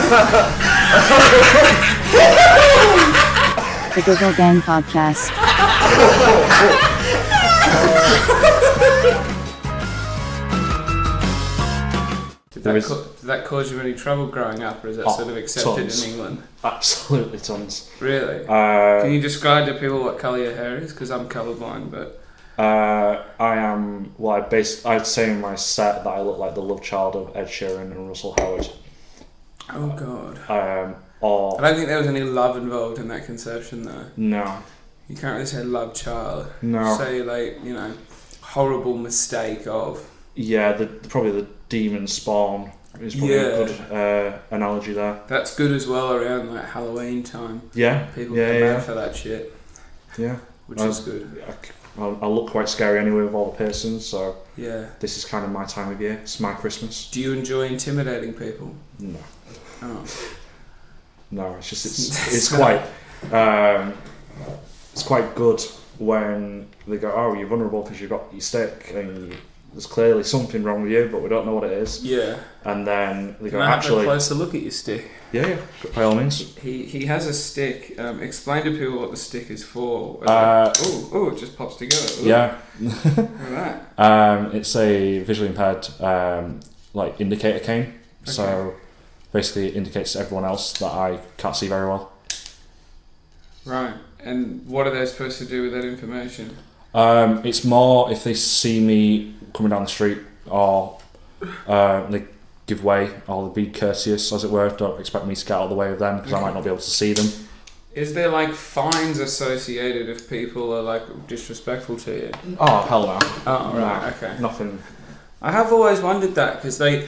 The Google Gang Podcast. Did that cause you any trouble growing up, or is that sort of accepted tons. in England? Absolutely tons. Really? Can you describe to people what colour your hair is? Because I'm colourblind, but... I am, well, I'd say in my set that I look like the love child of Ed Sheeran and Russell Howard. Oh, God. I don't think there was any love involved in that conception, though. No. You can't really say love child. No. Say, like, horrible mistake of... Yeah, probably the demon spawn is probably a good analogy there. That's good as well around, like, Halloween time. Yeah. People come out for that shit. Yeah. Which is good. I look quite scary anyway with all the piercings, so yeah, this is kind of my time of year. It's my Christmas. Do you enjoy intimidating people? No. Oh. No, it's just it's quite good when they go, oh, you're vulnerable because you've got your stick and there's clearly something wrong with you, but we don't know what it is. Yeah. And then they go, Can I actually... have a closer look at your stick? Yeah, by all means. He has a stick. Explain to people what the stick is for. It just pops together. Ooh. Yeah. Alright. It's a visually impaired indicator cane. Okay. So basically it indicates to everyone else that I can't see very well. Right. And what are they supposed to do with that information? It's more if they see me coming down the street or they give way or be courteous, as it were. Don't expect me to get out of the way of them because I might not be able to see them. Is there fines associated if people are disrespectful to you? Oh, hell no. Oh, right, okay. Nothing. I have always wondered that because they,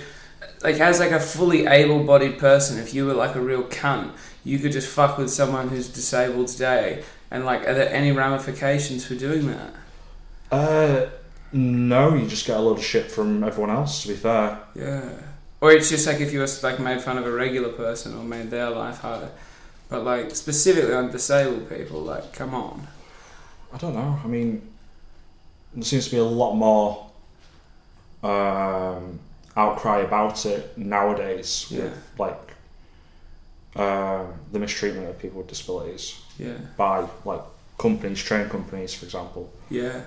as a fully able-bodied person, if you were a real cunt, you could just fuck with someone who's disabled today. And are there any ramifications for doing that? No, you just get a load of shit from everyone else, to be fair. Yeah. Or it's just if you were made fun of a regular person or made their life harder. But specifically on disabled people, come on. I don't know. I mean, there seems to be a lot more outcry about it nowadays. Yeah. With, the mistreatment of people with disabilities. Yeah. By companies, train companies, for example. Yeah.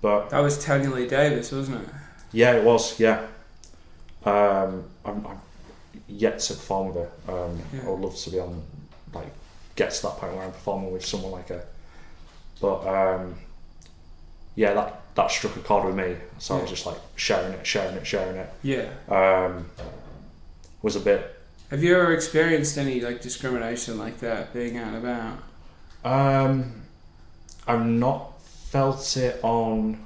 But that was Tanya Lee Davis, wasn't it? Yeah, it was. Yeah. I'm yet to perform with her. I would love to be on, get to that point where I'm performing with someone like her. But that struck a chord with me. So I was just sharing it. Yeah. Was a bit. Have you ever experienced any discrimination like that being out and about? I've not felt it on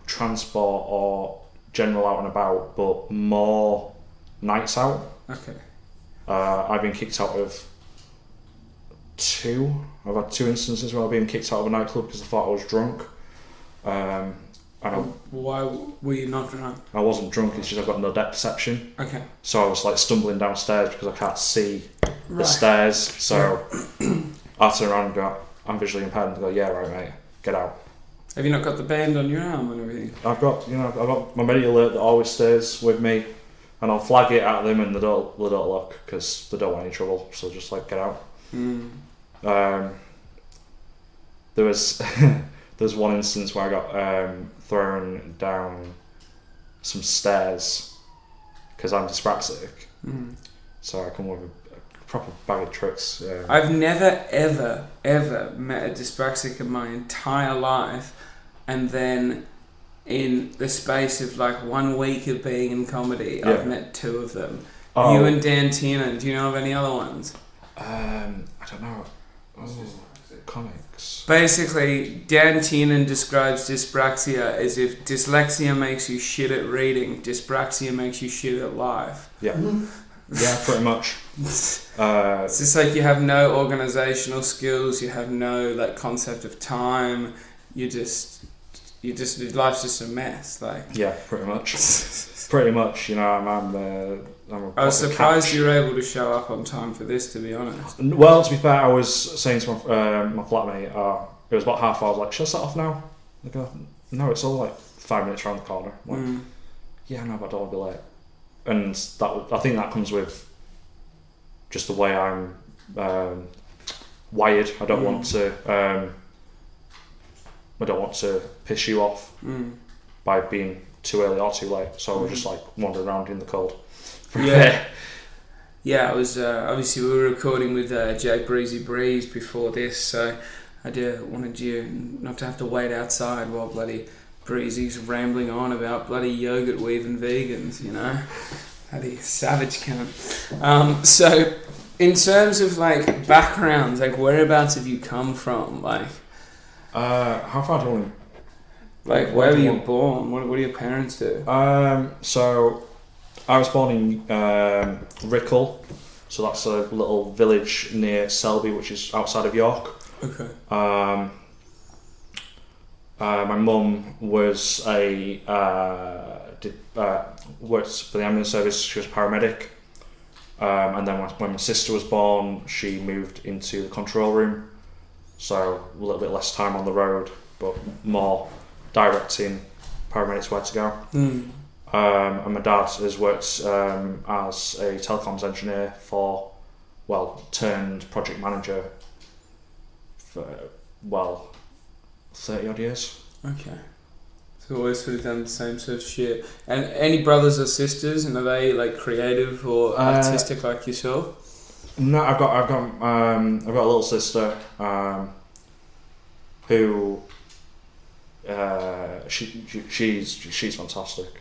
transport or general out and about, but more nights out. Okay. I've been kicked out of two. I've had two instances where I've been kicked out of a nightclub because I thought I was drunk. Why were you not drunk? I wasn't drunk, it's just I've got no depth perception. Okay. So I was stumbling downstairs because I can't see the stairs. So I turn around and go, I'm visually impaired, and go, yeah, right, mate, get out. Have you not got the band on your arm and everything? I've got my media alert that always stays with me, and I'll flag it at them, and they don't look because they don't want any trouble. So just get out. There was one instance where I got thrown down some stairs because I'm dyspraxic. So I come with a proper bag of tricks. I've never ever met a dyspraxic in my entire life, and then in the space of 1 week of being in comedy, I've met two of them. You and Dan Tiernan. Do you know of any other ones? I don't know. Comics. Basically, Dan Tiernan describes dyspraxia as if dyslexia makes you shit at reading, dyspraxia makes you shit at life. Yeah. Yeah, pretty much. It's just you have no organisational skills, you have no concept of time, life's just a mess. Yeah, pretty much. Pretty much, I was surprised you were able to show up on time for this, to be honest. Well, to be fair, I was saying to my flatmate, it was about half hour, I was should I set off now? They go, no, it's all 5 minutes around the corner. Yeah, no, but I don't want to be late. and I think that comes with just the way I'm wired. I don't want to piss you off by being too early or too late. So we're just like wandering around in the cold. Yeah, I was obviously we were recording with Jake Breezy Breeze before this, so I wanted you not to have to wait outside while bloody Breezy's rambling on about bloody yogurt weaving vegans, you know, bloody savage cunt. So in terms of like backgrounds, like whereabouts have you come from, like? How far do you want? Like where were you born? What do your parents do? So I was born in Rickle, so that's a little village near Selby, which is outside of York. Okay. My mum was worked for the ambulance service. She was a paramedic, and then when my sister was born, she moved into the control room. So a little bit less time on the road, but more directing paramedics where to go. And my dad has worked as a telecoms engineer turned project manager for 30 odd years. Okay. So always sort of done the same sort of shit. And any brothers or sisters, and are they like creative or artistic like yourself? No, I've got a little sister who she's fantastic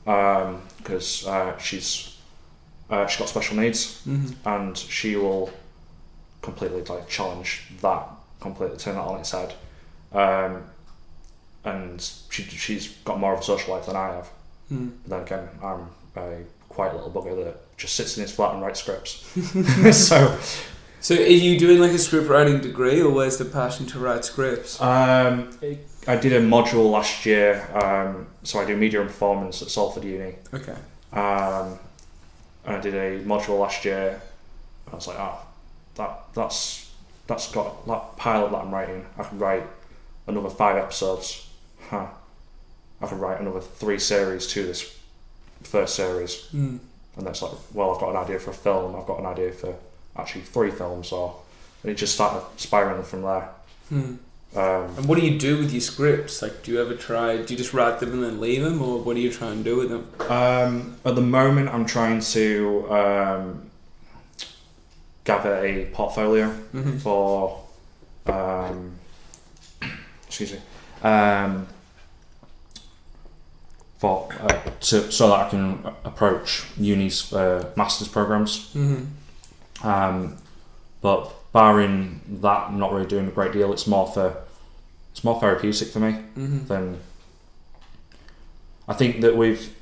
because she's got special needs, and she will completely like challenge that, completely turn that on its head, and she's got more of a social life than I have. But then again, I'm a quiet little bugger that just sits in his flat and writes scripts. So are you doing like a script writing degree, or where's the passion to write scripts? I did a module last year, so I do media and performance at Salford Uni. Okay. And I did a module last year. I was like, that's got that pilot that I'm writing. I can write another 5 episodes. I can write another 3 series to this first series. And that's like, well, I've got an idea for a film. I've got an idea for actually 3 films, and it just started spiraling from there. And what do you do with your scripts? Like, do you just write them and then leave them, or what do you try and do with them? At the moment, I'm trying to gather a portfolio for so that I can approach unis for master's programs. But barring that, not really doing a great deal. It's more therapeutic for me than. I think that with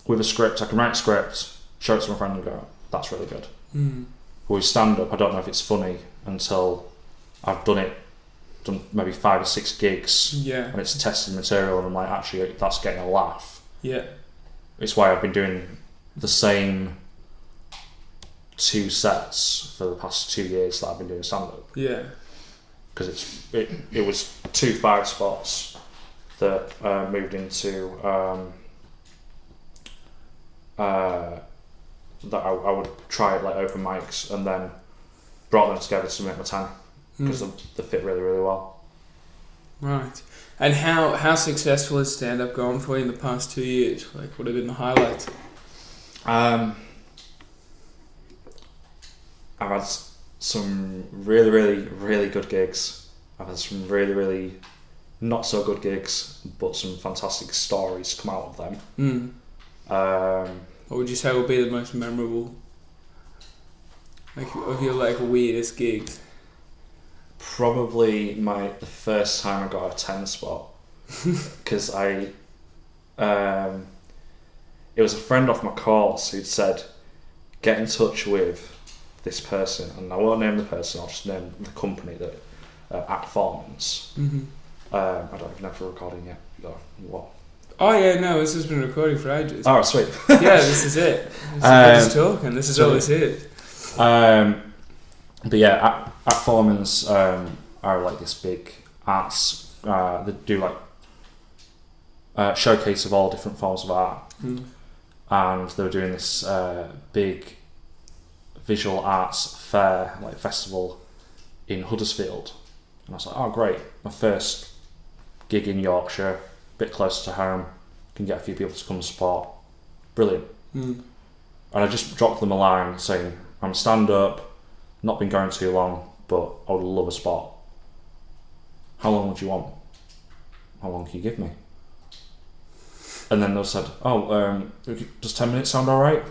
a script, I can write a script, show it to my friend, and go, "That's really good." But with stand up, I don't know if it's funny until I've done maybe 5 or 6 gigs, and it's tested material, and I'm like, actually, that's getting a laugh. Yeah, it's why I've been doing the same 2 sets for the past 2 years that I've been doing stand-up. Yeah. Because it was 2 5 spots that moved into that I would try like open mics, and then brought them together to make my 10 because they fit really, really well. Right. And how successful has stand-up gone for you in the past 2 years? Like, what have been the highlights? I've had some really, really, really good gigs. I've had some really, really not so good gigs, but some fantastic stories come out of them. What would you say would be the most memorable, like, of your like weirdest gigs? Probably the first time I got a 10 spot, because it was a friend off my course who'd said, get in touch with this person, and I won't name the person, I'll just name the company that at performance. I don't even know if we're recording yet. What? Oh yeah, no, this has been recording for ages. Oh, sweet. Yeah, this is it. We're just talking. This is all this is. But yeah, at Foreman's are like this big arts. They do like showcase of all different forms of art, and they were doing this big visual arts fair, like festival, in Huddersfield. And I was like, oh great, my first gig in Yorkshire, a bit closer to home, can get a few people to come support. Brilliant. And I just dropped them a line saying, I'm stand-up, not been going too long, but I would love a spot. How long would you want? How long can you give me? And then they said, does 10 minutes sound alright?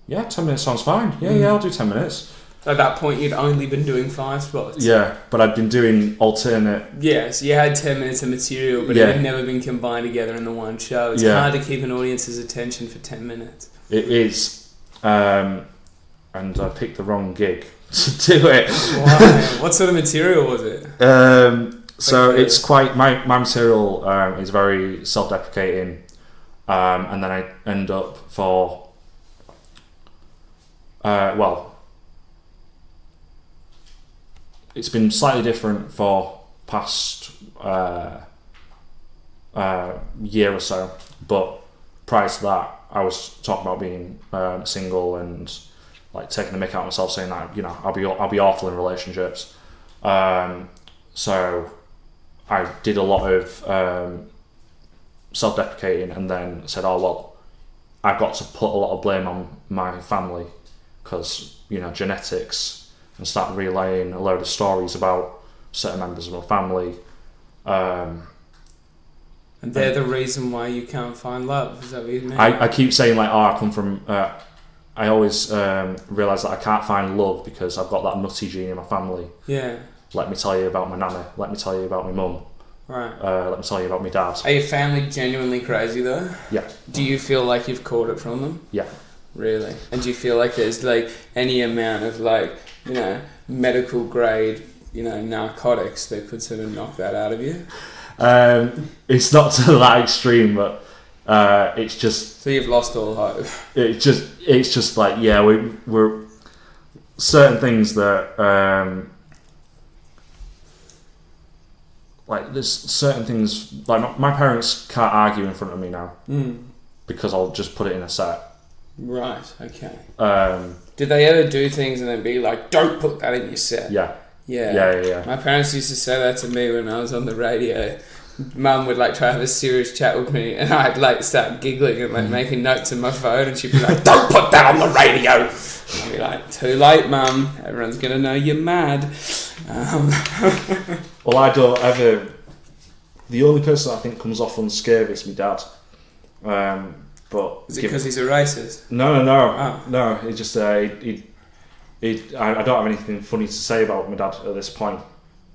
Yeah, 10 minutes sounds fine. Yeah, I'll do 10 minutes. At that point, you'd only been doing 5 spots. Yeah, but I'd been doing alternate. Yeah, so you had 10 minutes of material, but it had never been combined together in the one show. It's hard to keep an audience's attention for 10 minutes. It is. And I picked the wrong gig to do it. Why? What sort of material was it? So it's quite... My material is very self-deprecating. And then I end up for... it's been slightly different for past year or so, but prior to that, I was talking about being single and like taking the mick out of myself, saying that I'll be awful in relationships. So I did a lot of self-deprecating, and then said, "Oh well, I've got to put a lot of blame on my family because genetics." And start relaying a load of stories about certain members of my family. And they're the reason why you can't find love, is that what you mean? I keep saying I come from... I always realise that I can't find love because I've got that nutty gene in my family. Yeah. Let me tell you about my nana. Let me tell you about my mum. Right. Let me tell you about my dad. Are your family genuinely crazy though? Yeah. Do you feel like you've caught it from them? Yeah. Really? And do you feel like there's any amount of medical grade, narcotics that could sort of knock that out of you? It's not to that extreme, but it's just... So you've lost all hope. It's just we're certain things that there's certain things my parents can't argue in front of me now because I'll just put it in a set. Right, okay. Did they ever do things and then be like, don't put that in your set? Yeah. Yeah. My parents used to say that to me when I was on the radio. Mum would try to have a serious chat with me, and I'd start giggling and making notes in my phone, and she'd be like, don't put that on the radio! And I'd be like, too late, Mum. Everyone's going to know you're mad. Well, I don't ever... The only person I think comes off unscathed is my dad. But is it because he's a racist? No. Oh. No, he just I don't have anything funny to say about my dad at this point.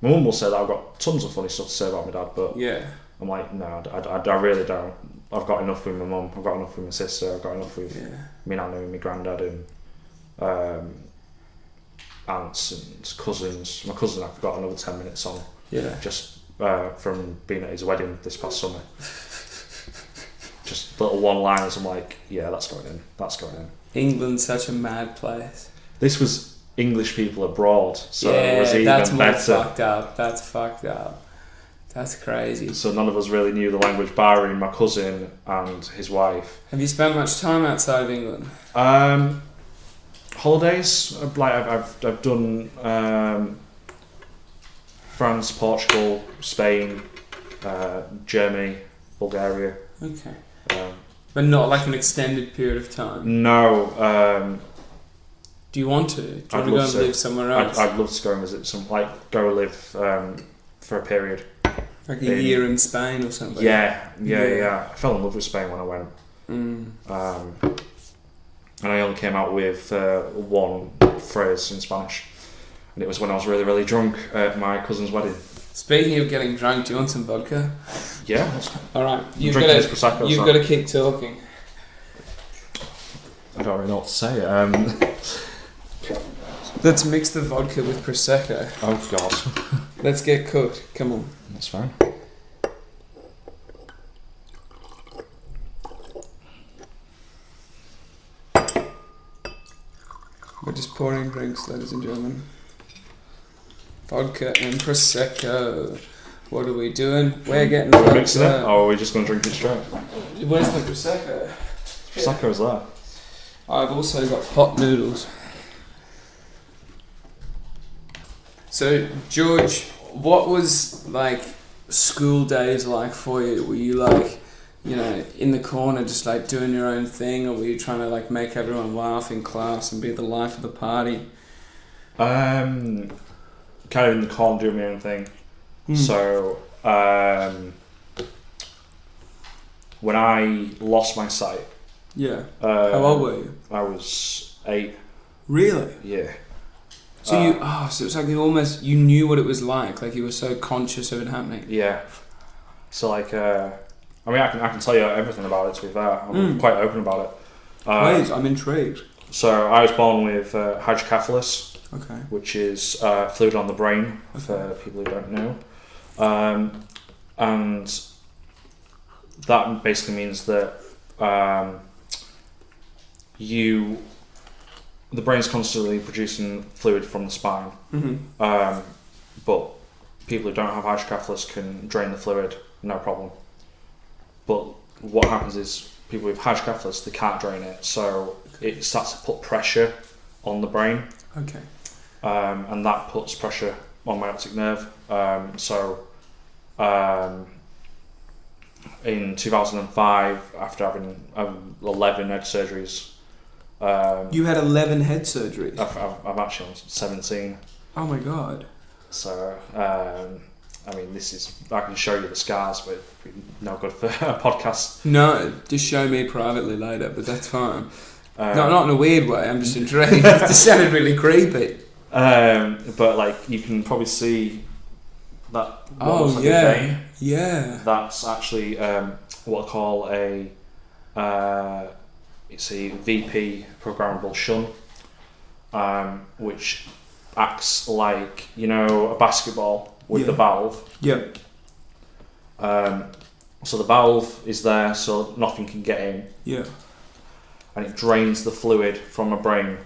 My mum will say that I've got tons of funny stuff to say about my dad, but yeah, I'm like, no, I really don't. I've got enough with my mum. I've got enough with my sister. I've got enough with my nana and my granddad and aunts and cousins. My cousin, I've got another 10 minutes on. Yeah, just from being at his wedding this past summer. Just little one-liners. I'm like, yeah, that's going in. That's going in. England's such a mad place. This was English people abroad, so it was even better. That's fucked up. That's fucked up. That's crazy. So none of us really knew the language, barring my cousin and his wife. Have you spent much time outside of England? Holidays. I've done France, Portugal, Spain, Germany, Bulgaria. Okay. But not an extended period of time? No. Do you want to? Do you want to go and live somewhere else? I'd love to go and visit go live for a period. Like a year in Spain or something? Yeah. I fell in love with Spain when I went. And I only came out with one phrase in Spanish. And it was when I was really, really drunk at my cousin's wedding. Speaking of getting drunk, do you want some vodka? Yeah. Alright, you've got to keep talking. I don't really know what to say. Let's mix the vodka with Prosecco. Oh God. Let's get cooked. Come on. That's fine. We're just pouring drinks, ladies and gentlemen. Vodka and Prosecco. What are we doing? We're getting mixing it, or are we just going to drink it straight? Where's the Prosecco? Prosecco is there. I've also got hot noodles. So, George, what was like school days like for you? Were you like, you know, in the corner just like doing your own thing, or were you trying to like make everyone laugh in class and be the life of the party? Kind of in the corner doing my own thing. So, when I lost my sight, Yeah. How old were you? I was 8. Really? Yeah. So so it was like you knew what it was like you were so conscious of it happening. Yeah. So like, I mean, I can tell you everything about it. To be fair, I'm quite open about it. Please, I'm intrigued. So I was born with hydrocephalus, Okay. which is fluid on the brain for people who don't know, and that basically means that the brain's constantly producing fluid from the spine, but people who don't have hydrocephalus can drain the fluid, no problem. But what happens is people with hydrocephalus, they can't drain it, so it starts to put pressure on the brain. Okay. And that puts pressure on my optic nerve. In 2005, after having 11 head surgeries, you had 11 head surgeries. I'm actually on 17. Oh my god. So, I mean, I can show you the scars, but no good for a podcast. No, just show me privately later, but that's fine. No, not in a weird way, I'm just intrigued. It sounded really creepy. But like, you can probably see that. Looks like a vein. Yeah. That's actually what I call it's a VP programmable shunt, which acts like, you know, a basketball with the valve. Yep. So the valve is there, so nothing can get in. Yeah. And it drains the fluid from my brain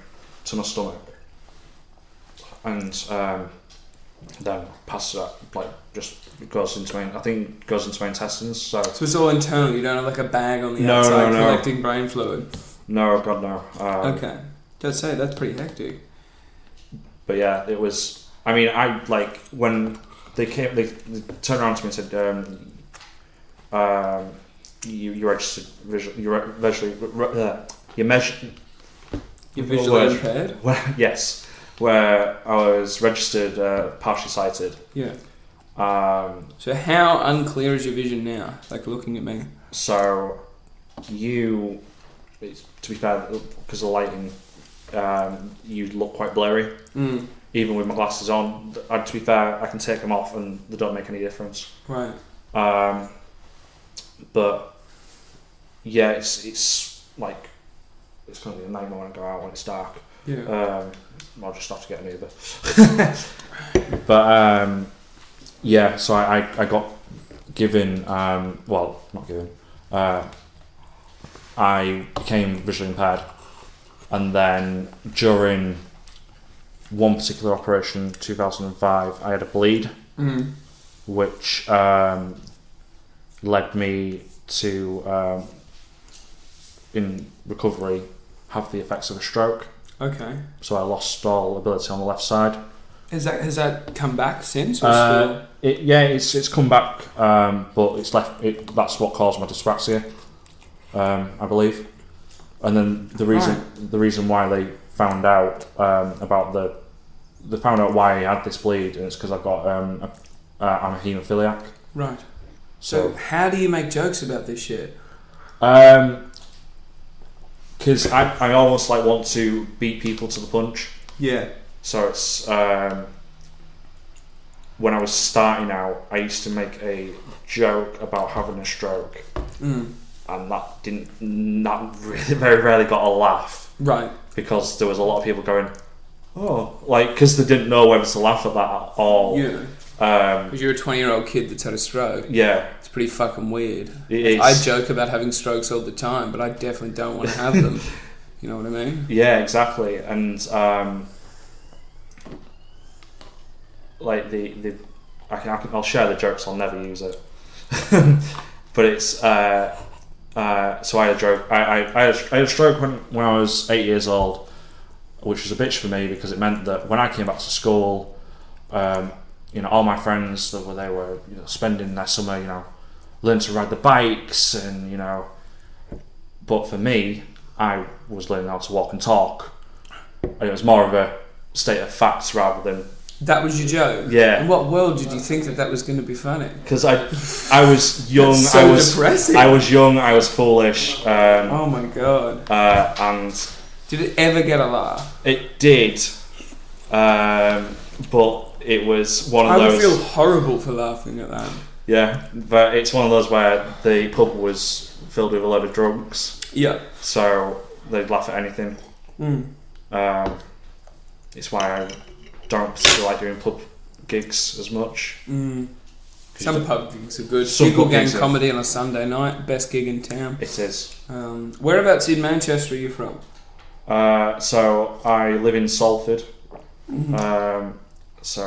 to my stomach, and then passes out, like, just goes into my intestines. So it's all internal. You don't have like a bag on the No, outside no. collecting brain fluid. No, God no. Okay, I'd say that's pretty hectic. But yeah, it was. I mean, I like when they came. They turned around to me and said, "You registered you're visually impaired." Yes, where I was registered partially sighted. Yeah. So how unclear is your vision now? Like looking at me. So to be fair, because of the lighting, you look quite blurry. Even with my glasses on. To be fair, I can take them off and they don't make any difference. Right. But yeah, it's like it's going to be a nightmare when I go out when it's dark. Yeah. I'll just have to get an Uber. But yeah, so I got given, well, not given, I became visually impaired, and then during one particular operation, 2005, I had a bleed, which led me to, in recovery, have the effects of a stroke. Okay. So I lost all ability on the left side. Has that come back since? Or still? It's come back, but it's left. That's what caused my dyspraxia, I believe. And then the reason why they found out they found out why I had this bleed, and it's because I've got I'm a haemophiliac. Right. So how do you make jokes about this shit? Because I almost like want to beat people to the punch. Yeah. So it's when I was starting out, I used to make a joke about having a stroke, and that really very rarely got a laugh. Right. Because there was a lot of people going, oh, like, because they didn't know whether to laugh at that at all. Yeah. Because you're a 20-year-old kid that's had a stroke. Yeah. It's pretty fucking weird. It is. I joke about having strokes all the time, but I definitely don't want to have them. You know what I mean? Yeah, exactly. And like I'll share the jokes. I'll never use it. But it's So I had a stroke. I had a stroke when I was 8 years old, which was a bitch for me because it meant that when I came back to school, all my friends they were spending their summer, learning to ride the bikes and But for me, I was learning how to walk and talk, and it was more of a state of facts rather than. That was your joke? Yeah. In what world did you think that was going to be funny? Because I was young. Depressing. I was young. I was foolish. Oh my god. And did it ever get a laugh? It did. But it was one of those. I would feel horrible for laughing at that. Yeah, but it's one of those where the pub was filled with a load of drunks. Yeah. So they'd laugh at anything. It's why I don't particularly like doing pub gigs as much. Some pub gigs are good. Some Giggle pub Gang gigs comedy on a Sunday night, best gig in town. It is. Whereabouts in Manchester are you from? So I live in Salford. So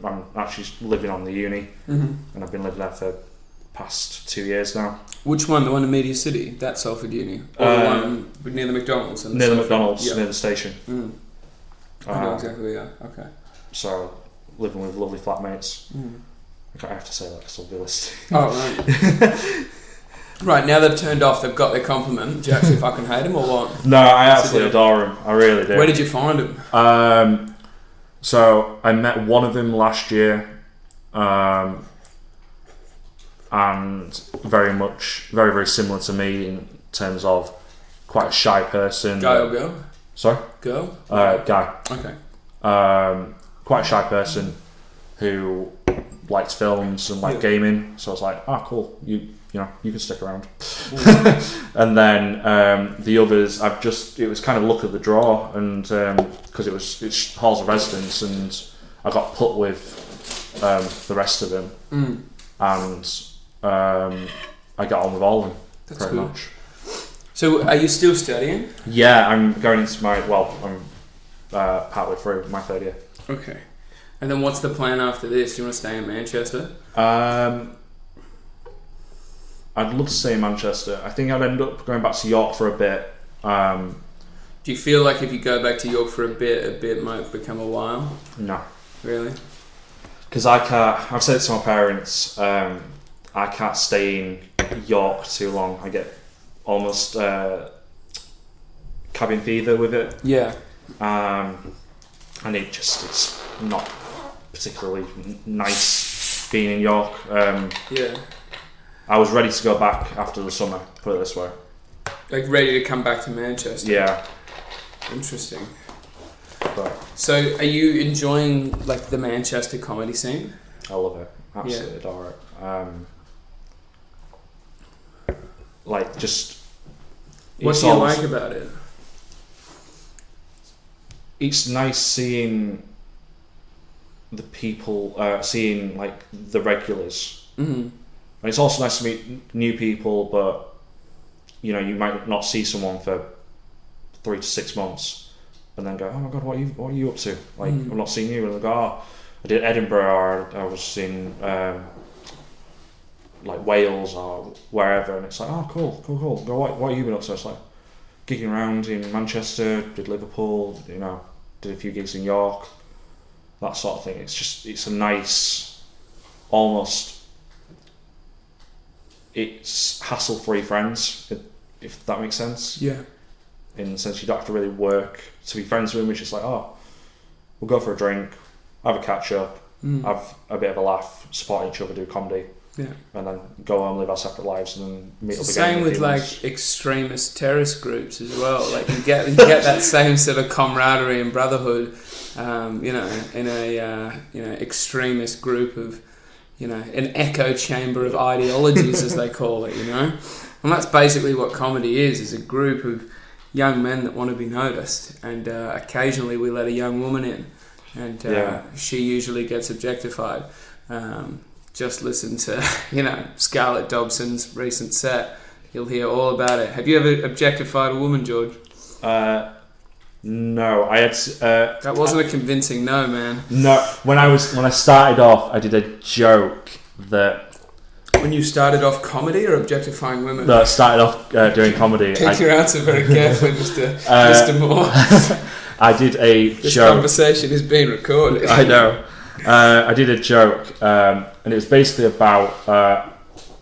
I'm actually living on the uni, and I've been living there for the past 2 years now. Which one? The one in Media City? That Salford Uni? Or the one near the McDonald's? Near the McDonald's, near the station. I know exactly where you are. Okay. So, living with lovely flatmates. I have to say that because I'll be listening. Oh, right. Right, now they've turned off, they've got their compliment. Do you actually fucking hate them or what? No, I absolutely adore them. I really do. Where did you find them? So, I met one of them last year. And very, very similar to me in terms of quite a shy person. Guy or girl? Sorry? Girl? Guy. Okay. Quite a shy person who likes films and gaming. So I was like, cool. You can stick around. And then the others, it was kind of luck of the draw, and because it's halls of residence, and I got put with the rest of them, and I got on with all of them. That's pretty cool. much. So, are you still studying? Yeah, I'm going into I'm partway through my third year. Okay. And then what's the plan after this? Do you want to stay in Manchester? I'd love to stay in Manchester. I think I'd end up going back to York for a bit. Do you feel like if you go back to York for a bit might become a while? No. Really? Because I've said it to my parents, I can't stay in York too long. I get almost cabin fever with it. Yeah. And it's not particularly nice being in York. Yeah. I was ready to go back after the summer, put it this way. Like ready to come back to Manchester? Yeah. Interesting. But so are you enjoying the Manchester comedy scene? I love it. Absolutely adore it. What do you like about it? It's nice seeing the people, seeing the regulars. And it's also nice to meet new people, but you might not see someone for 3 to 6 months, and then go, oh my god, what are you up to? I'm not seeing you, and they go, I did Edinburgh, or I was in Wales or wherever, and it's like, oh cool. Go, what have you been up to? It's like gigging around in Manchester, did Liverpool, did a few gigs in York, that sort of thing. It's a nice, almost. It's hassle-free friends, if that makes sense. Yeah. In the sense you don't have to really work to be friends with them. It's just like, we'll go for a drink, have a catch-up, have a bit of a laugh, support each other, do comedy, and then go home, live our separate lives, and then meet up again. Same with extremist terrorist groups as well. You get that same sort of camaraderie and brotherhood, in a extremist group of. An echo chamber of ideologies, as they call it, And that's basically what comedy is a group of young men that want to be noticed. And occasionally we let a young woman in, and she usually gets objectified. Just listen to, Scarlett Dobson's recent set. You'll hear all about it. Have you ever objectified a woman, George? No, I had. That wasn't a convincing no, man. No, when I started off, I did a joke that. Were When you started off comedy or objectifying women? No, I started off doing comedy. Pick your answer very carefully, Mr. Moore. I did a This joke. conversation is being recorded. I know. I did a joke, and it was basically about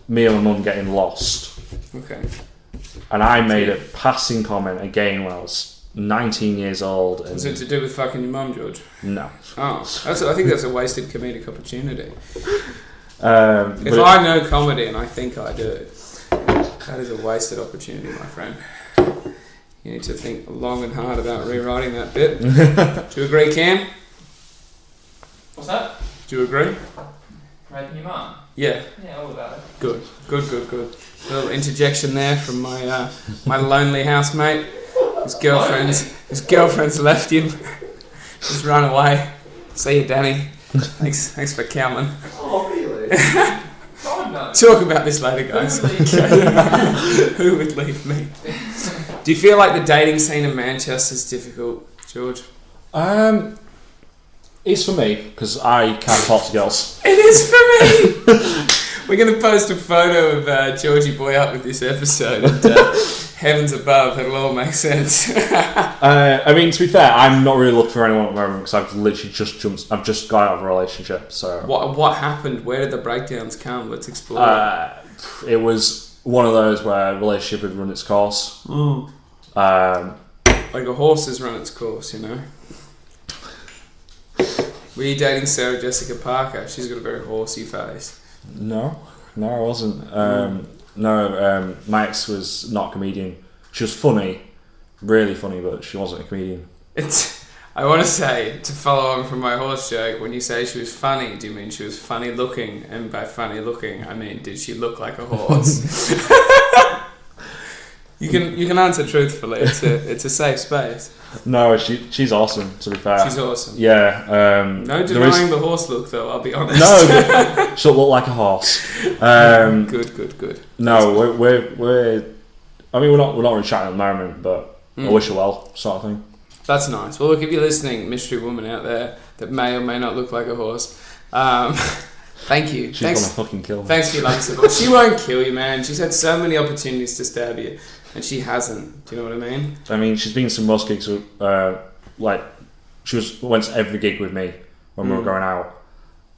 me and my mum getting lost. Okay. And I made a passing comment again when I was 19 years old. And Is it to do with fucking your mum, George? no. Oh, I think that's a wasted comedic opportunity. If But I know comedy, and I think I do, that is a wasted opportunity, my friend. You need to think long and hard about rewriting that bit. Do you agree, Cam? What's that? Do you agree? Raping your mum? Yeah. Yeah, all about it. Good. Little interjection there from my my lonely housemate. His girlfriend's left him. He's run away. See you, Danny. Thanks for coming. Oh, really? God, no. Talk about this later, guys. Who would leave me? Do you feel like the dating scene in Manchester is difficult, George? it's for me, because I can't talk to girls. It is for me! We're going to post a photo of Georgie Boy up with this episode, and heavens above, it'll all make sense. I mean, to be fair, I'm not really looking for anyone at the moment, because I've literally I've just got out of a relationship, so... What happened? Where did the breakdowns come? Let's explore. It was one of those where a relationship had run its course. Like a horse has run its course, you know? Were you dating Sarah Jessica Parker? She's got a very horsey face. No, I wasn't. My ex was not a comedian. She was funny, really funny, but she wasn't a comedian. I want to say, to follow on from my horse joke, when you say she was funny, do you mean she was funny looking? And by funny looking, I mean, did she look like a horse? You can answer truthfully. It's a safe space. No, she's awesome, to be fair. She's awesome. Yeah. No denying the horse look, though, I'll be honest. No, she'll look like a horse. Good. No, we're. I mean, we're not really chatting at the moment, but I wish her well, sort of thing. That's nice. Well, look, if you're listening, mystery woman out there that may or may not look like a horse, thank you. She's gonna fucking kill me. Thanks for your love and support. She won't kill you, man. She's had so many opportunities to stab you, and she hasn't. Do you know what I mean? I mean, she's been to most gigs. Like, went to every gig with me when we were going out,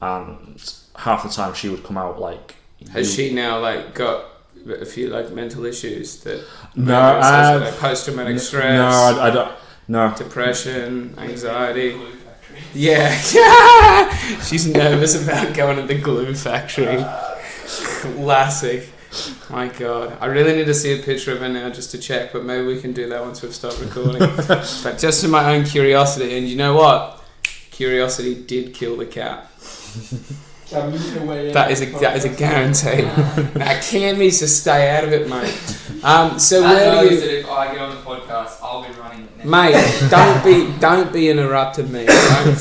and half the time she would come out like. Has she now got a few mental issues that? No, post-traumatic stress. No, I don't. No. Depression, anxiety. Yeah. She's nervous about going to the glue factory. Classic. My God. I really need to see a picture of her now just to check, but maybe we can do that once we've stopped recording. But just for my own curiosity, and you know what? Curiosity did kill the cat. That is a guarantee. Now, Cam needs to stay out of it, mate. So that where do you... that if I get on the podcast, I'll be running it next. Mate, don't be interrupting me. Right?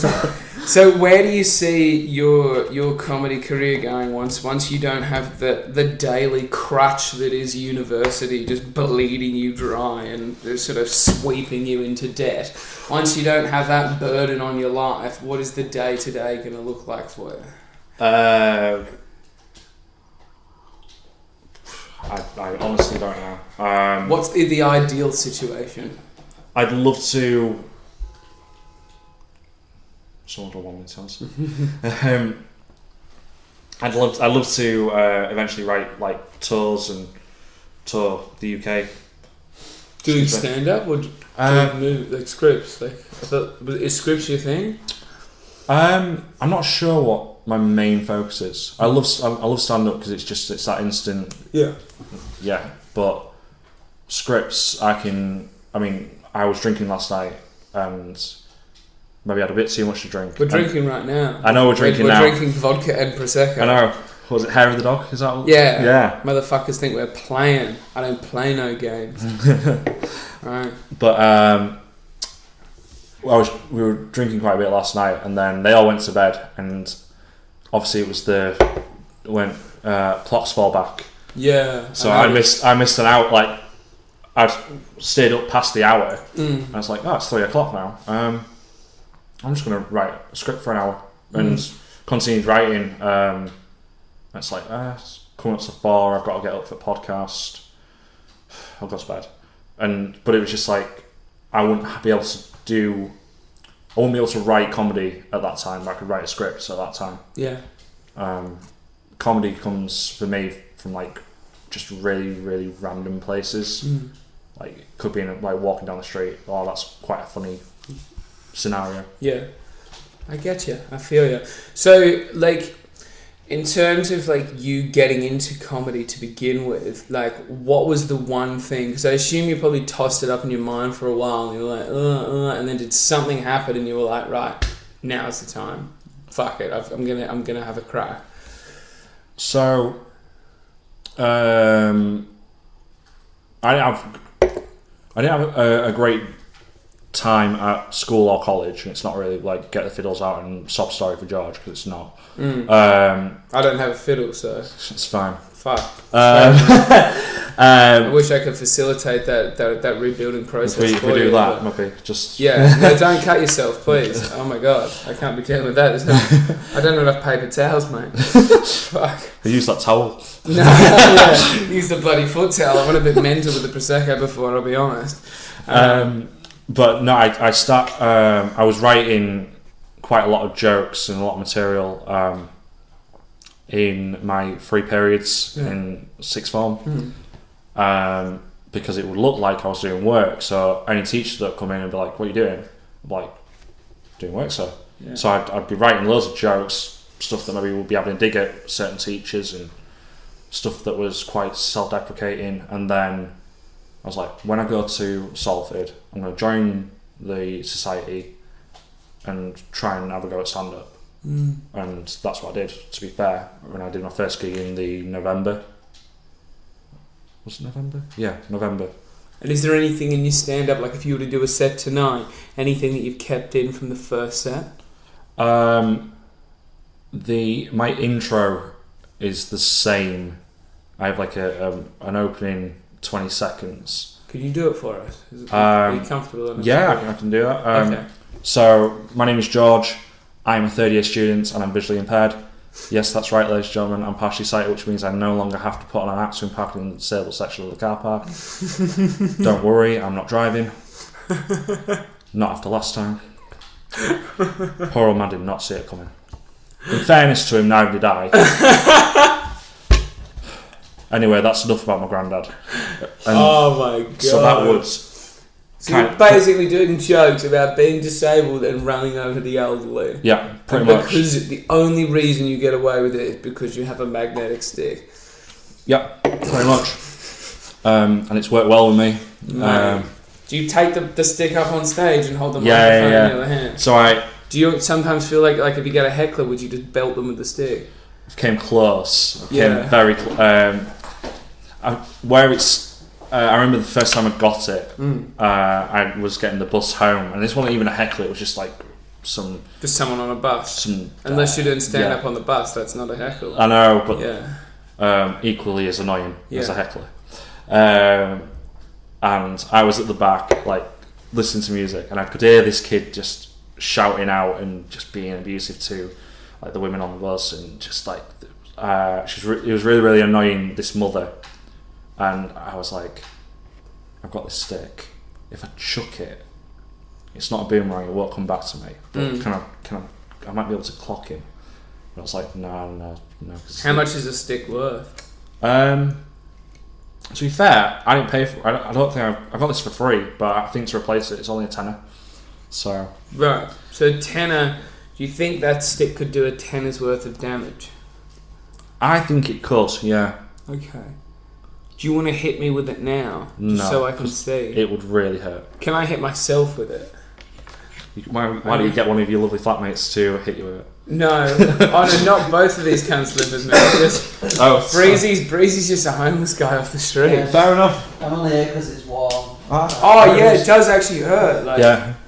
So where do you see your comedy career going once you don't have the daily crutch that is university just bleeding you dry and sort of sweeping you into debt? Once you don't have that burden on your life, what is the day-to-day going to look like for you? I honestly don't know. What's the ideal situation? I'd love to. Someone don't want me to answer. I'd love to eventually write tours and tour the UK. Doing stand up or move scripts? Is scripts your thing? I'm not sure what my main focus is. I love stand up because it's that instant. Yeah, but scripts I was drinking last night and maybe had a bit too much to drink. We're drinking right now. I know we're drinking now. We're drinking vodka and prosecco. I know. Was it Hair of the Dog? Is that what? Yeah. Yeah. Motherfuckers think we're playing. I don't play no games. Right. But we were drinking quite a bit last night, and then they all went to bed, and obviously it was when clocks fall back. Yeah. So I missed an hour. Like I'd stayed up past the hour. And I was like, it's 3 o'clock now. I'm just gonna write a script for an hour and continued writing. It's like it's coming up to 4. I've got to get up for podcast. I'll go to bed. But it was just like I wouldn't be able to write comedy at that time. I could write a script at that time. Yeah. Comedy comes for me from like just really, really random places. Like it could be like walking down the street. Oh, that's quite a funny scenario. Yeah, I get you. I feel you. So, like, in terms of like you getting into comedy to begin with, like, what was the one thing? Because I assume you probably tossed it up in your mind for a while, and you were like, and then did something happen, and you were like, right, now's the time. Fuck it, I'm gonna have a crack. So, I didn't have a great time at school or college, and it's not really like get the fiddles out and sob story for George, because it's not. I don't have a fiddle, so it's fine. Fuck. I wish I could facilitate that rebuilding process. If we do that, maybe just no, don't cut yourself, please. Oh my god, I can't be dealing with that. I don't have enough paper towels, mate. Fuck. I use that towel. No, yeah, use the bloody foot towel. I went a bit mental with the prosecco before. I'll be honest. But no, I was writing quite a lot of jokes and a lot of material in my free periods in sixth form, because it would look like I was doing work. So any teacher that come in and be like, "What are you doing?" I'm like, "Doing work, sir." Yeah. So I'd be writing loads of jokes, stuff that maybe would be having a dig at certain teachers, and stuff that was quite self-deprecating. And then I was like, when I go to Salford, I'm going to join the society and try and have a go at stand-up. And that's what I did, to be fair, when I did my first gig in the November. Was it November? Yeah, November. And is there anything in your stand-up, like if you were to do a set tonight, anything that you've kept in from the first set? My intro is the same. I have like an opening 20 seconds. Could you do it for us? Are you comfortable enough? Yeah, I can do that. Okay. So, my name is George. I'm a third year student and I'm visually impaired. Yes, that's right, ladies and gentlemen. I'm partially sighted, which means I no longer have to put on an act when parking in the disabled section of the car park. Don't worry, I'm not driving. Not after last time. Poor old man did not see it coming. In fairness to him, neither did I. Anyway, that's enough about my granddad. Oh my god. So that was... So you're basically doing jokes about being disabled and running over the elderly. Yeah, pretty much. Because the only reason you get away with it is because you have a magnetic stick. Yeah, pretty much. And it's worked well with me. Do you take the stick up on stage and hold the microphone in the other hand? So do you sometimes feel like if you get a heckler, would you just belt them with the stick? Came close. Came very close. Where it's... I remember the first time I got it, I was getting the bus home, and this wasn't even a heckler, it was just like some... Just someone on a bus. Unless you're doing stand-up on the bus, that's not a heckle. I know, but equally as annoying as a heckler. And I was at the back, like, listening to music, and I could hear this kid just shouting out and just being abusive to, like, the women on the bus, and just, like, it was really, really annoying, this mother. And I was like, I've got this stick. If I chuck it, it's not a boomerang. It won't come back to me. But I might be able to clock him. And I was like, no. How much is a stick worth? To be fair, I didn't pay for. I don't think I got this for free. But I think to replace it, it's only a tenner. So right. So tenner. Do you think that stick could do a tenner's worth of damage? I think it could. Yeah. Okay. Do you want to hit me with it now? Just so I can see. It would really hurt. Can I hit myself with it? Why don't you get one of your lovely flatmates to hit you with it? No. No, not both of these cunts live with me. Breezy's just a homeless guy off the street. Yeah, fair enough. I'm only here because it's warm. It does actually hurt. Like,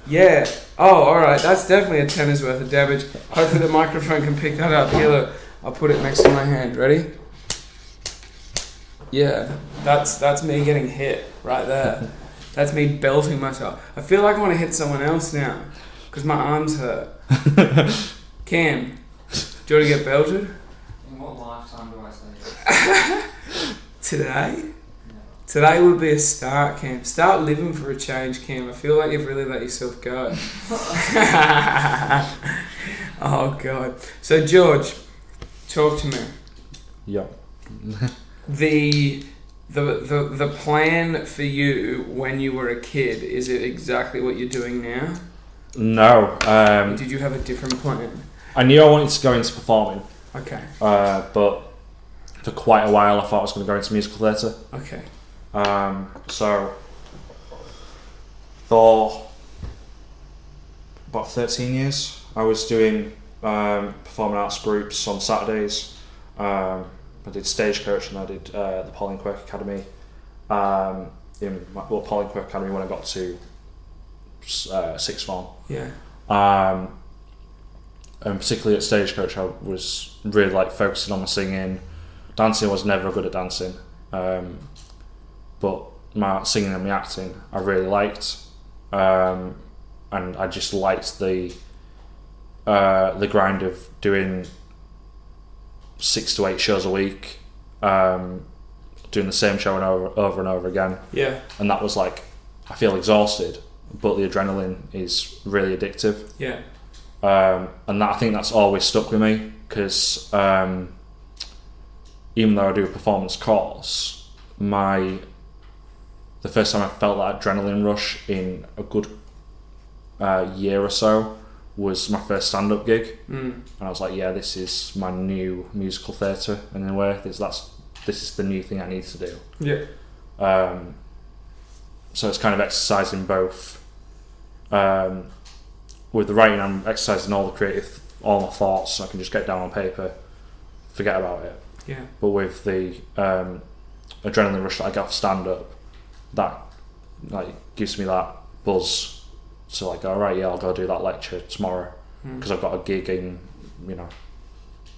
yeah. Oh, alright. That's definitely a tenner's worth of damage. Hopefully the microphone can pick that up. Here, look. I'll put it next to my hand. Ready? Yeah, that's me getting hit right there. That's me belting myself. I feel like I want to hit someone else now because my arms hurt. Cam, do you want to get belted? In what lifetime do I say this? Today? No. Today would be a start, Cam. Start living for a change, Cam. I feel like you've really let yourself go. Oh, God. So, George, talk to me. Yeah. The plan for you when you were a kid, is it exactly what you're doing now? No. Did you have a different plan? I knew I wanted to go into performing, Okay. but for quite a while I thought I was going to go into musical theatre. Okay. So for about 13 years I was doing performing arts groups on Saturdays. I did Stagecoach and I did the Pauline Quirk Academy. Pauline Quirk Academy when I got to sixth form. Yeah. And particularly at Stagecoach I was really like focusing on my singing. Dancing I was never good at dancing. But my singing and my acting I really liked. And I just liked the grind of doing 6 to 8 shows a week, doing the same show and over and over again. Yeah. And that was like, I feel exhausted, but the adrenaline is really addictive. Yeah. And I think that's always stuck with me because even though I do a performance course, the first time I felt that adrenaline rush in a good year or so was my first stand-up gig. And I was like, yeah, this is my new musical theatre in a way. This is the new thing I need to do. Yeah. So it's kind of exercising both. With the writing, I'm exercising all my thoughts, so I can just get down on paper, forget about it. Yeah. But with the adrenaline rush that I get off stand-up, that like gives me that buzz to like, all right, yeah, I'll go do that lecture tomorrow because I've got a gig in,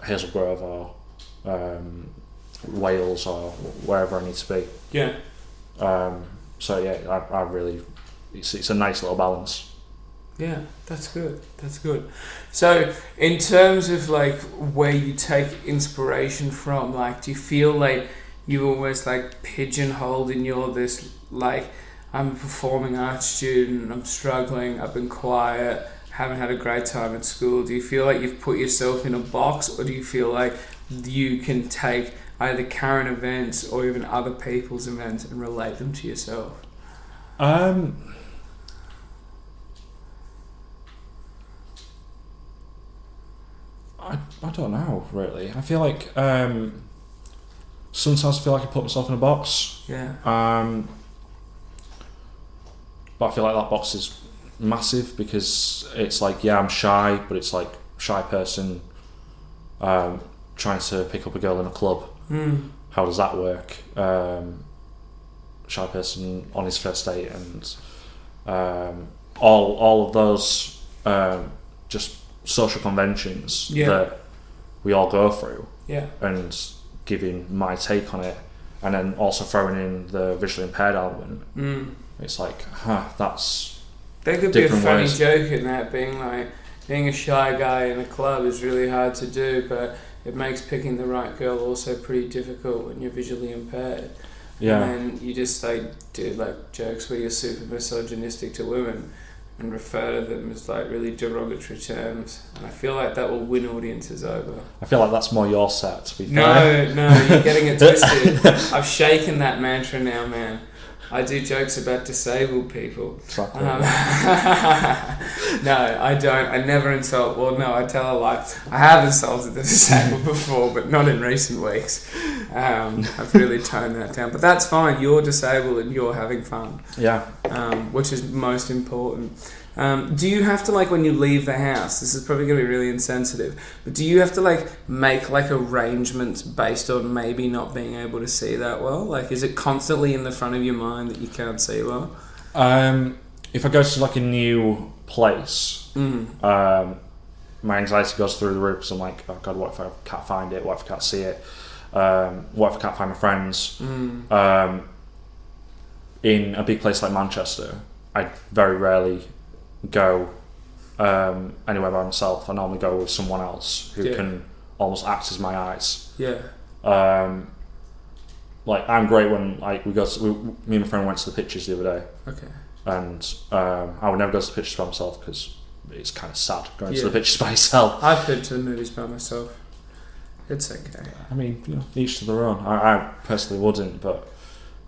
Hazel Grove or Wales or wherever I need to be. Yeah. So yeah, I really, it's a nice little balance. Yeah, that's good. That's good. So, in terms of like where you take inspiration from, like, do you feel like you almost like pigeonholed in your this like, I'm a performing arts student, I'm struggling, I've been quiet, haven't had a great time at school? Do you feel like you've put yourself in a box, or do you feel like you can take either current events or even other people's events and relate them to yourself? I don't know, really. I feel like sometimes I feel like I put myself in a box. Yeah. But I feel like that box is massive because it's like, yeah, I'm shy, but it's like shy person trying to pick up a girl in a club. How does that work? Shy person on his first date, and all of those just social conventions that we all go through. Yeah. And giving my take on it, and then also throwing in the visually impaired element. It's like, that's there could be a funny ways. joke in that, being like, being a shy guy in a club is really hard to do, but it makes picking the right girl also pretty difficult when you're visually impaired. Yeah. And then you just like do like jokes where you're super misogynistic to women and refer to them as like really derogatory terms, and I feel like that will win audiences over. I feel like that's more your set, to be fair. No, you're getting it twisted. I've shaken that mantra now, man. I do jokes about disabled people. Exactly. No, I don't. I never insult. Well, no, I tell a lie. I have insulted the disabled before, but not in recent weeks. I've really toned that down. But that's fine. You're disabled and you're having fun. Yeah. Which is most important. Do you have to, like, when you leave the house, this is probably going to be really insensitive, but do you have to, like, make, like, arrangements based on maybe not being able to see that well? Like, is it constantly in the front of your mind that you can't see well? If I go to, like, a new place, my anxiety goes through the roof because I'm like, oh, God, what if I can't find it? What if I can't see it? What if I can't find my friends? In a big place like Manchester, I very rarely go anywhere by myself. I normally go with someone else who can almost acts as my eyes. Yeah. Like I'm great when like me and my friend went to the pictures the other day. Okay. And I would never go to the pictures by myself because it's kind of sad going to Yeah. the pictures by yourself. I've been to the movies by myself. It's okay. I mean, each to their own. I personally wouldn't, but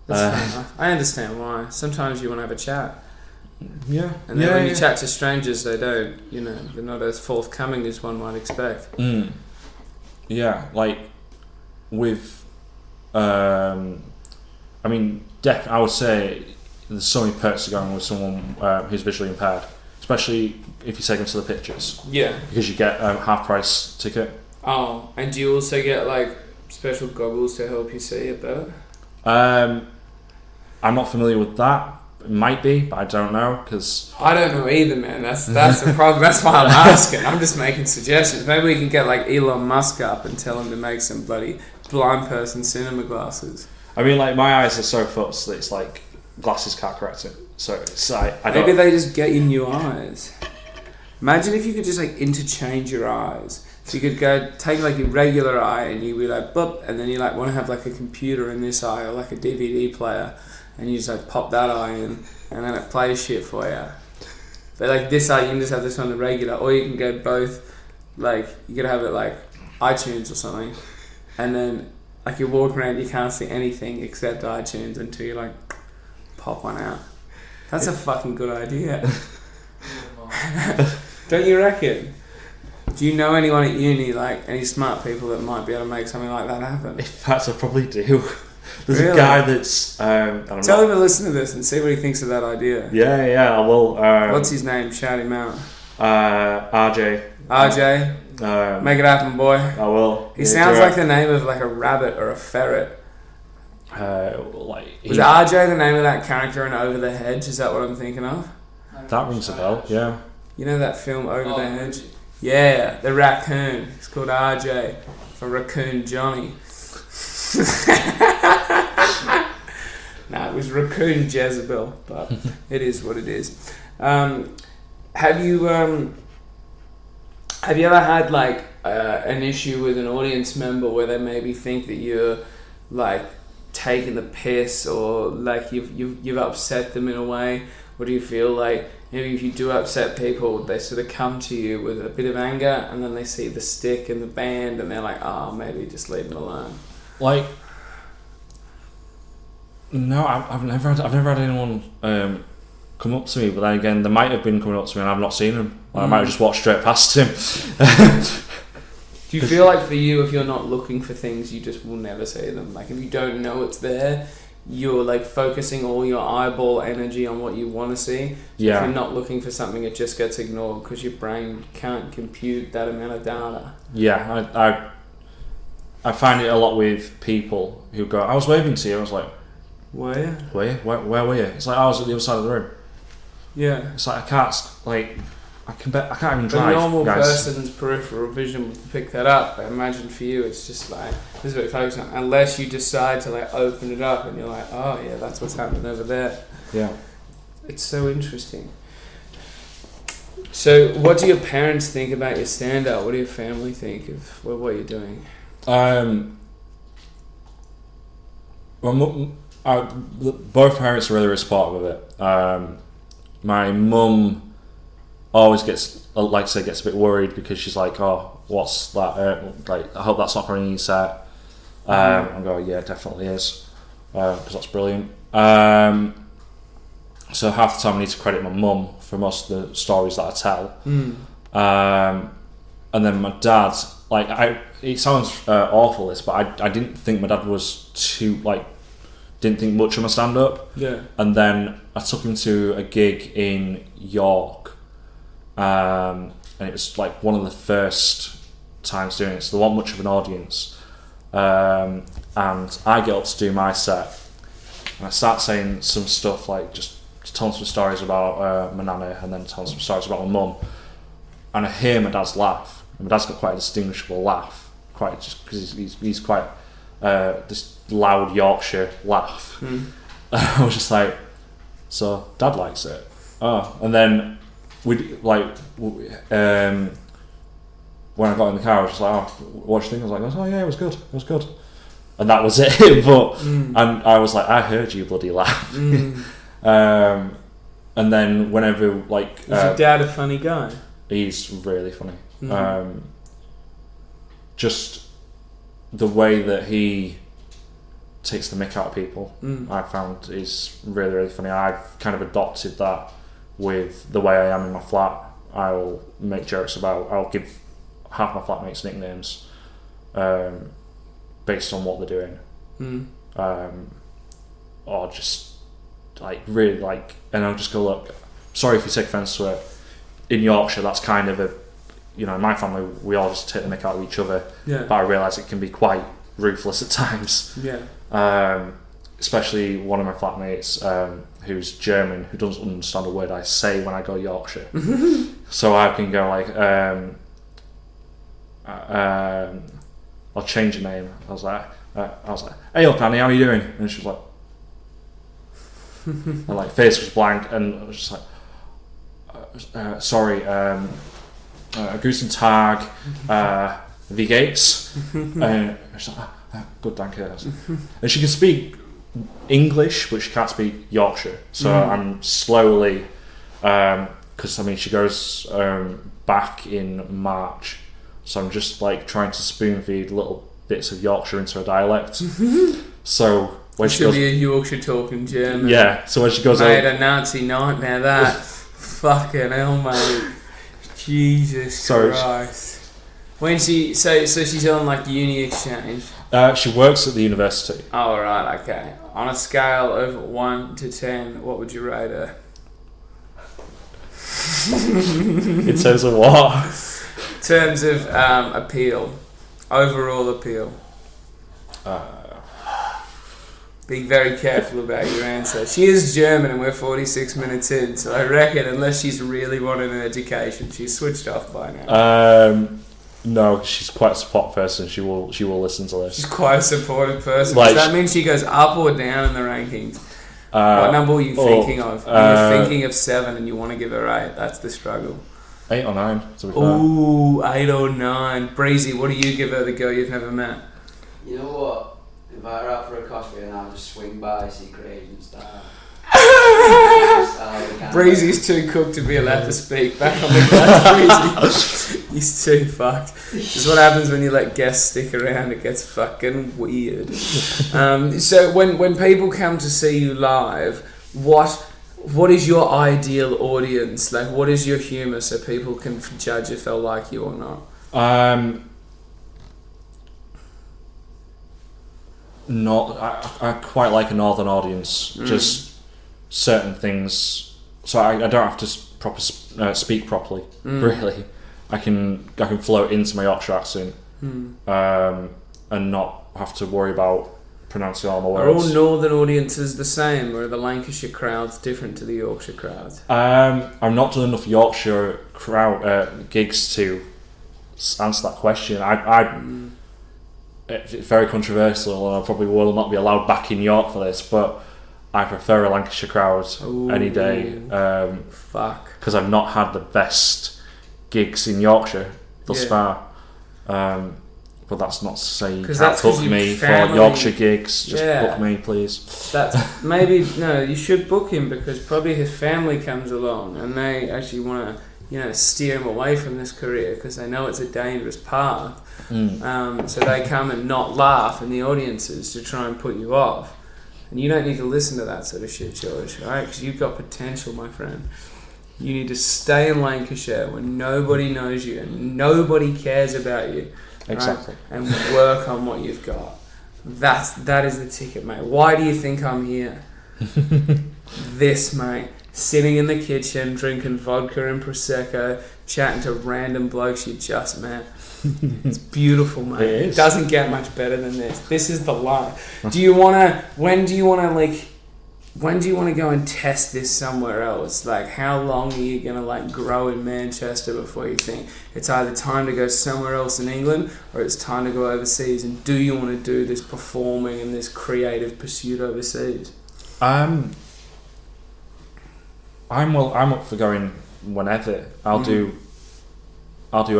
That's fair enough. I understand why. Sometimes you want to have a chat. yeah. And then when you chat to strangers, they don't, they're not as forthcoming as one might expect. Yeah, like with, I mean, I would say there's so many perks to going with someone who's visually impaired, especially if you take them to the pictures. Yeah. Because you get a half price ticket. Oh, and do you also get like special goggles to help you see it better? I'm not familiar with that. It might be, but I don't know because I don't know either, man. That's the problem. That's why I'm asking. I'm just making suggestions. Maybe we can get like Elon Musk up and tell him to make some bloody blind person cinema glasses. I mean, like my eyes are so fussed that it's like glasses can't correct it. So it's like Maybe they just get you new eyes. Imagine if you could just like interchange your eyes. So you could go take like your regular eye and you be like boop, and then you like want to have like a computer in this eye or like a DVD player, and you just like pop that eye in, and then it plays shit for you. But like this eye, you can just have this on the regular, or you can go both. Like you could have it like iTunes or something, and then like you walk around, you can't see anything except iTunes until you like pop one out. That's a fucking good idea. Don't you reckon? Do you know anyone at uni, like any smart people that might be able to make something like that happen? In fact, I probably do. There's Really? a guy that's. Tell him to listen to this and see what he thinks of that idea. Yeah, I will. What's his name? Shout him out. RJ. RJ, make it happen, boy. I will. He sounds like the name of like a rabbit or a ferret. Was RJ the name of that character in Over the Hedge? Is that what I'm thinking of? That rings a bell. Yeah. You know that film Over the Hedge? Yeah, the raccoon. It's called RJ for Raccoon Johnny. Nah, it was Raccoon Jezebel, but it is what it is. Have you ever had like an issue with an audience member where they maybe think that you're like taking the piss, or like you've upset them in a way? Or do you feel like maybe if you do upset people, they sort of come to you with a bit of anger, and then they see the stick and the band, and they're like, oh, maybe just leave them alone? Like, no, I've never had anyone come up to me, but then again, they might have been coming up to me and I've not seen them. I might have just walked straight past him. Do you feel like for you, if you're not looking for things, you just will never see them? Like if you don't know it's there, you're like focusing all your eyeball energy on what you want to see. So Yeah. if you're not looking for something, it just gets ignored because your brain can't compute that amount of data. Yeah, I find it a lot with people who go, I was waving to you. I was like, Were you? were you? Where were you? It's like, I was at the other side of the room. Yeah. It's like, I can't even The drive, normal guys. person's peripheral vision would pick that up, but imagine for you, it's just like, this is what you're focusing on. Unless you decide to like open it up and you're like, oh yeah, that's what's happening over there. Yeah. It's so interesting. So, what do your parents think about your stand-up? What do your family think of what you're doing? Both parents are really supportive of it. My mum always gets a bit worried because she's like, oh, what's that? Like, I hope that's not for any set. I go, yeah, it definitely is, because that's brilliant. So half the time I need to credit my mum for most of the stories that I tell. And then my dad, it sounds awful this, but I didn't think my dad was didn't think much of my stand-up. Yeah. And then I took him to a gig in York, and it was like one of the first times doing it, so there wasn't much of an audience. And I get up to do my set, and I start saying some stuff like just telling some stories about my nana, and then telling some stories about my mum, and I hear my dad's laugh. And my dad's got quite a distinguishable laugh, quite just because he's quite this loud Yorkshire laugh. I was just like, so dad likes it. Oh, and then when I got in the car, I was just like, oh, what do you think? I was like, oh yeah, it was good. And that was it. But and I was like, I heard you bloody laugh. And then whenever like, is your dad a funny guy? he's really funny. Just the way that he takes the mick out of people, I found is really, really funny. I've kind of adopted that with the way I am in my flat. I'll make jokes I'll give half my flatmates nicknames based on what they're doing. Or just like really like, and I'll just go, look, sorry if you take offence to it. In Yorkshire, that's kind of in my family, we all just take the mick out of each other. Yeah. But I realise it can be quite ruthless at times. Yeah. Especially one of my flatmates who's German, who doesn't understand a word I say when I go Yorkshire. So I can go like, I'll change your name. I was like, hey up Annie, how are you doing? And she was like, and like face was blank, and I was just like, sorry, Guten Tag, wie geht's? And she's like, good, thank you. And she can speak English, but she can't speak Yorkshire. So I'm slowly, because she goes back in March. So I'm just like trying to spoon feed little bits of Yorkshire into her dialect. So when she goes, be a Yorkshire talking German. Yeah. So when she goes, mate, a Nazi nightmare that. Fucking hell, mate. Jesus Christ. When so she's on like uni exchange. She works at the university. Oh right, okay. On a scale of 1 to 10, what would you rate her? In terms of what? In terms of appeal, overall appeal. Be very careful about your answer. She is German and we're 46 minutes in, so I reckon unless she's really wanted an education, she's switched off by now. No, she's quite a support person. She will listen to this. She's quite a supportive person. Like, does that mean she goes up or down in the rankings? What number are you thinking of? You're thinking of 7 and you want to give her 8. That's the struggle. 8 or 9, to be fair. Ooh, 8 or 9. Breezy, what do you give her, the girl you've never met? You know what? Invite her out for a coffee and I'll just swing by secret agent style. Breezy's too cooked to be allowed to speak. Back on the couch, Breezy. He's too fucked. This is what happens when you let guests stick around. It gets fucking weird. So when people come to see you live, what is your ideal audience? Like, what is your humour so people can judge if they'll like you or not? I quite like a northern audience. Just certain things, so I don't have to speak properly. Really, I can float into my Yorkshire accent and not have to worry about pronouncing all my words. Are all northern audiences the same, or are the Lancashire crowds different to the Yorkshire crowds? I've not done enough Yorkshire crowd gigs to answer that question. It's very controversial, and I probably will not be allowed back in York for this, but I prefer a Lancashire crowd any day. Fuck. Because I've not had the best gigs in Yorkshire thus far. But that's not to say you can't book me for Yorkshire gigs. Just book me, please. That's no. You should book him because probably his family comes along and they actually want to, steer him away from this career because they know it's a dangerous path. So they come and not laugh in the audiences to try and put you off. And you don't need to listen to that sort of shit, George, alright? Because you've got potential, my friend. You need to stay in Lancashire where nobody knows you and nobody cares about you. Exactly. Right? And work on what you've got. That is the ticket, mate. Why do you think I'm here? This, mate. Sitting in the kitchen, drinking vodka and Prosecco, chatting to random blokes you just met. It's beautiful, mate. It doesn't get much better than this. This is the life. When do you want to go and test this somewhere else? Like, how long are you going to grow in Manchester before you think it's either time to go somewhere else in England or it's time to go overseas? And do you want to do this performing and this creative pursuit overseas? I'm up for going whenever. I'll I'll do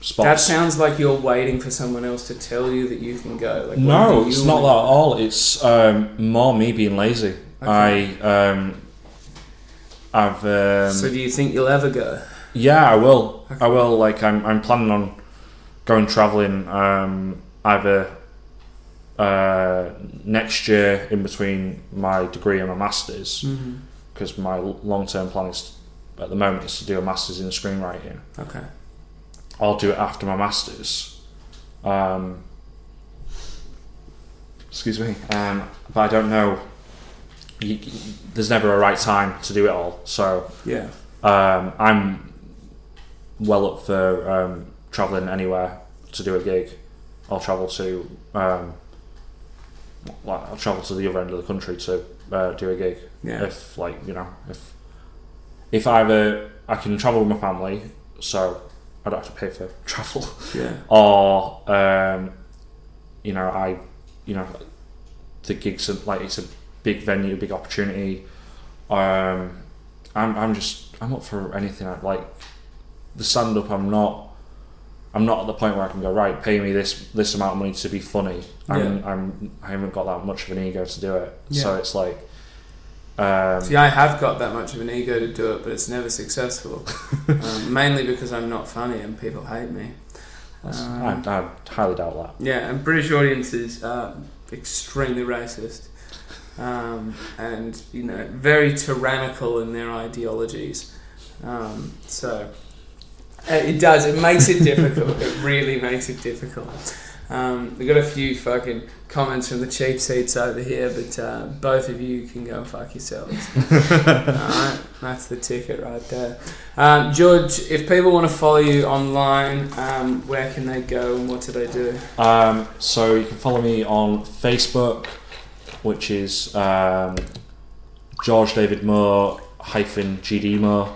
spots. That sounds like you're waiting for someone else to tell you that you can go. Like, No, it's not that at all. It's more me being lazy. Okay. So do you think you'll ever go? Yeah, I will. Okay. I will. Like, I'm planning on going travelling either next year in between my degree and my masters, because my long-term plan is at the moment is to do a masters in screenwriting. Okay. I'll do it after my masters. Excuse me. But I don't know. There's never a right time to do it all. So yeah, I'm well up for travelling anywhere to do a gig. I'll travel to the other end of the country to do a gig. Yeah. If either I can travel with my family, so I don't have to pay for travel. Yeah. Or the gigs are like, it's a big venue, big opportunity. I'm up for anything. Like the stand up, I'm not at the point where I can go, right, pay me this amount of money to be funny. I haven't got that much of an ego to do it. Yeah. So it's like see, I have got that much of an ego to do it, but it's never successful. Mainly because I'm not funny and people hate me. I highly doubt that. Yeah, and British audiences are extremely racist, and very tyrannical in their ideologies. So it makes it difficult. It really makes it difficult. We've got a few fucking comments from the cheap seats over here, but both of you can go and fuck yourselves. Alright, that's the ticket right there. George, if people want to follow you online, where can they go and what do they do? So you can follow me on Facebook, which is George David Moore -GD Moore,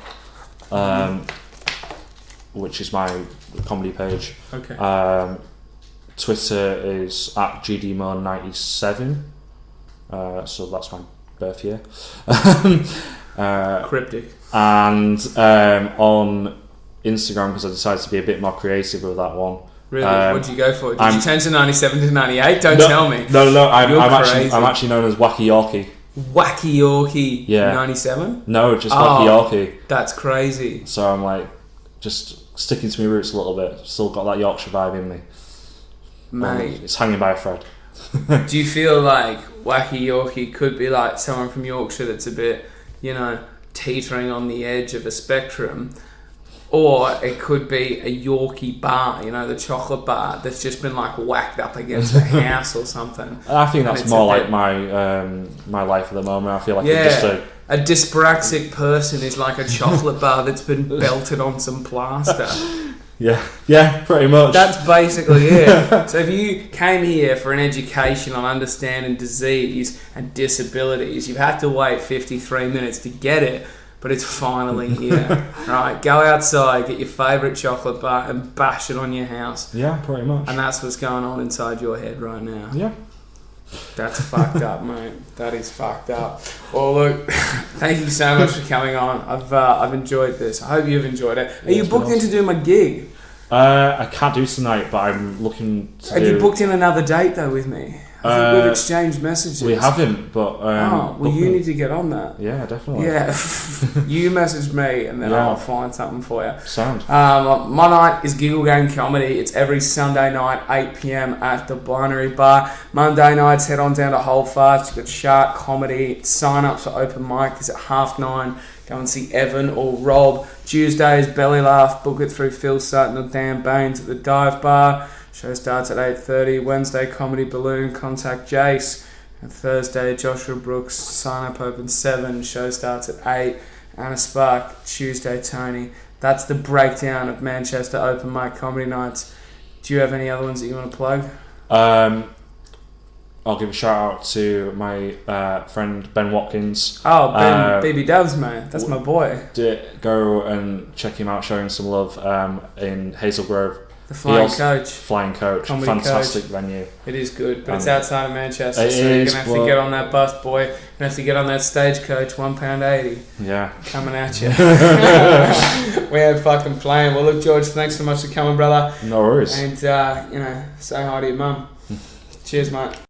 which is my comedy page. Okay. Twitter is @GDMoore97, so that's my birth year. Cryptic. And on Instagram, because I decided to be a bit more creative with that one. Really? What did you go for? Did you change to 97 to 98? Don't tell me. No. I'm I'm actually known as Wacky Yorkie. Wacky Yorkie. Yeah. 97? No, just Wacky Yorkie. That's crazy. So I'm like just sticking to my roots a little bit. Still got that Yorkshire vibe in me. Mate. It's hanging by a thread. Do you feel like Wacky Yorkie could be like someone from Yorkshire that's a bit, teetering on the edge of a spectrum? Or it could be a Yorkie bar, the chocolate bar that's just been like whacked up against a house or something. I think that's more like my life at the moment. I feel like I'm just a dyspraxic person is like a chocolate bar that's been belted on some plaster. Yeah, pretty much. That's basically it. So if you came here for an education on understanding disease and disabilities, you've had to wait 53 minutes to get it, but it's finally here. Right, go outside, get your favourite chocolate bar and bash it on your house. Yeah, pretty much. And that's what's going on inside your head right now. Yeah. That's fucked up, mate. That is fucked up. Well, look, thank you so much for coming on. I've enjoyed this. I hope you've enjoyed it. Are you booked in to do my gig? I can't do tonight, but I'm looking to Have you booked in another date, though, with me? I think we've exchanged messages. We haven't, but... you need to get on that. Yeah, definitely. Yeah. You message me, and then I'll find something for you. Sound. My night is Giggle Gang Comedy. It's every Sunday night, 8 p.m. at the Binary Bar. Monday nights, head on down to Holdfast. You've got Shark Comedy. Sign up for open mic is at 9:30. Go and see Evan or Rob. Tuesdays, Belly Laugh. Book it through Phil Sutton or Dan Baines at the Dive Bar. Show starts at 8:30. Wednesday, Comedy Balloon. Contact Jace. And Thursday, Joshua Brooks. Sign up open 7. Show starts at 8. Anna Spark. Tuesday, Tony. That's the breakdown of Manchester open mic comedy nights. Do you have any other ones that you want to plug? I'll give a shout out to my friend Ben Watkins. Oh, Ben, BB Dubs, man. That's my boy. Go and check him out, show him some love in Hazel Grove. The Flying The Coach. Flying Coach, Comedy fantastic venue. It is good, but it's And outside of Manchester, it so you're is, gonna have to get on that bus, boy. You're gonna have to get on that stagecoach, £1.80 Yeah. coming at you. We ain't fucking playing. Well, look, George, thanks so much for coming, brother. No worries. And say hi to your mum. Cheers, mate.